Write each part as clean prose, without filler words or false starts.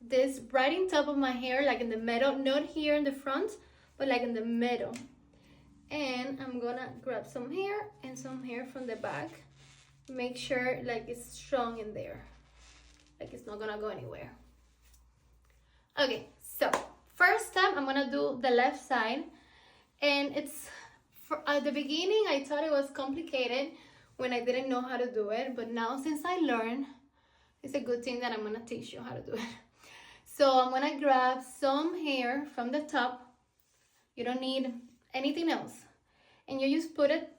this right in top of my hair, like in the middle, not here in the front, but like in the middle. And I'm gonna grab some hair and some hair from the back. Make sure like it's strong in there, like it's not gonna go anywhere. Okay, so first step, I'm gonna do the left side. And it's, at the beginning, I thought it was complicated when I didn't know how to do it. But now since I learned, it's a good thing that I'm gonna teach you how to do it. So I'm gonna grab some hair from the top. You don't need anything else. And you just put it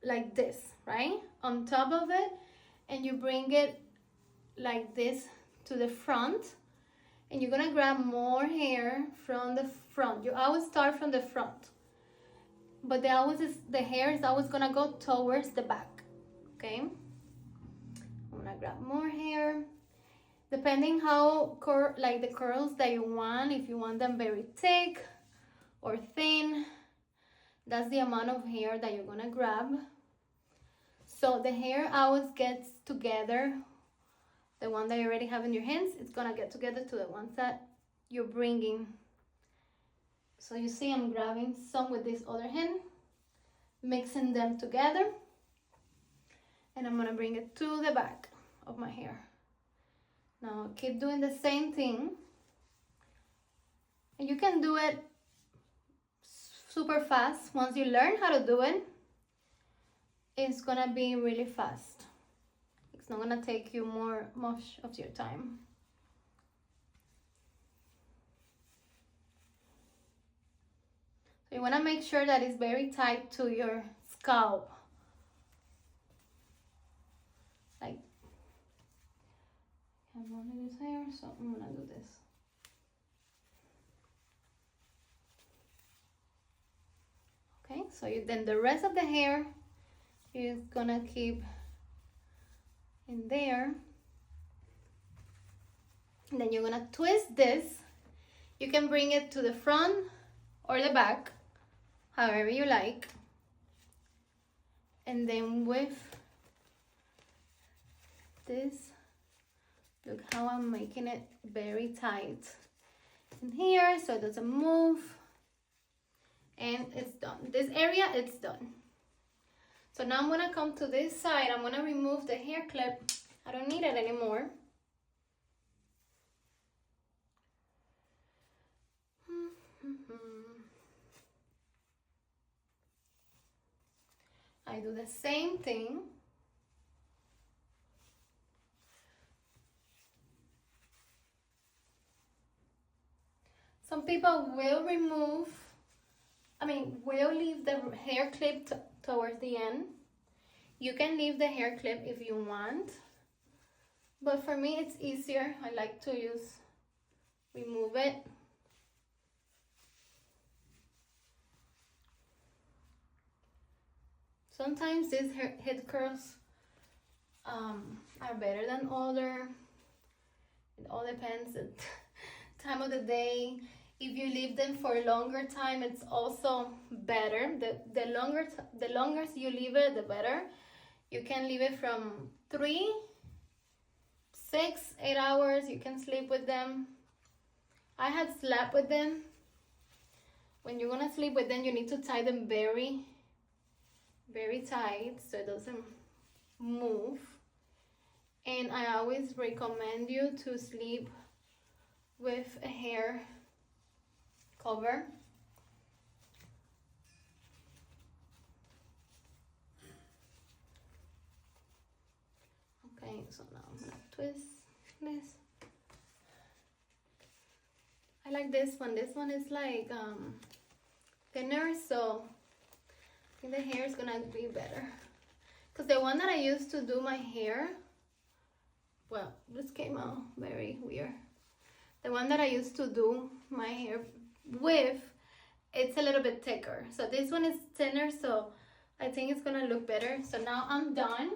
like this, right? On top of it. And you bring it like this to the front. And you're gonna grab more hair from the front. You always start from the front. But the hair is always gonna go towards the back, okay? I'm gonna grab more hair. Depending how like the curls that you want, if you want them very thick or thin, that's the amount of hair that you're gonna grab. So the hair always gets together. The one that you already have in your hands, it's gonna get together to the ones that you're bringing. So you see I'm grabbing some with this other hand, mixing them together, and I'm gonna bring it to the back of my hair. Now keep doing the same thing, and you can do it super fast. Once you learn how to do it, it's gonna be really fast. It's not gonna take you much of your time. So you wanna make sure that it's very tight to your scalp. Like, I have one of this hair, so I'm gonna do this. Okay, so then the rest of the hair is gonna keep in there. And then you're gonna twist this. You can bring it to the front or the back, however you like. And then with this, look how I'm making it very tight in here so it doesn't move. And it's done. This area, it's done. So now I'm gonna come to this side. I'm gonna remove the hair clip. I don't need it anymore. I do the same thing. Some people will will leave the hair clip towards the end. You can leave the hair clip if you want, but for me it's easier. I like to remove it. Sometimes these head curls are better than other. It all depends on the time of the day. If you leave them for a longer time, it's also better. The longer you leave it, the better. You can leave it from 3, 6, 8 hours. You can sleep with them. I had slept with them. When you're gonna sleep with them, you need to tie them very, very tight so it doesn't move. And I always recommend you to sleep with a hair cover. Okay, so now I'm gonna twist this. I like this one. This one is like thinner, so I think the hair is gonna be better. Because the one that I used to do my hair, well, this came out very weird. The one that I used to do my hair with, it's a little bit thicker. So this one is thinner, so I think it's gonna look better. So now I'm done.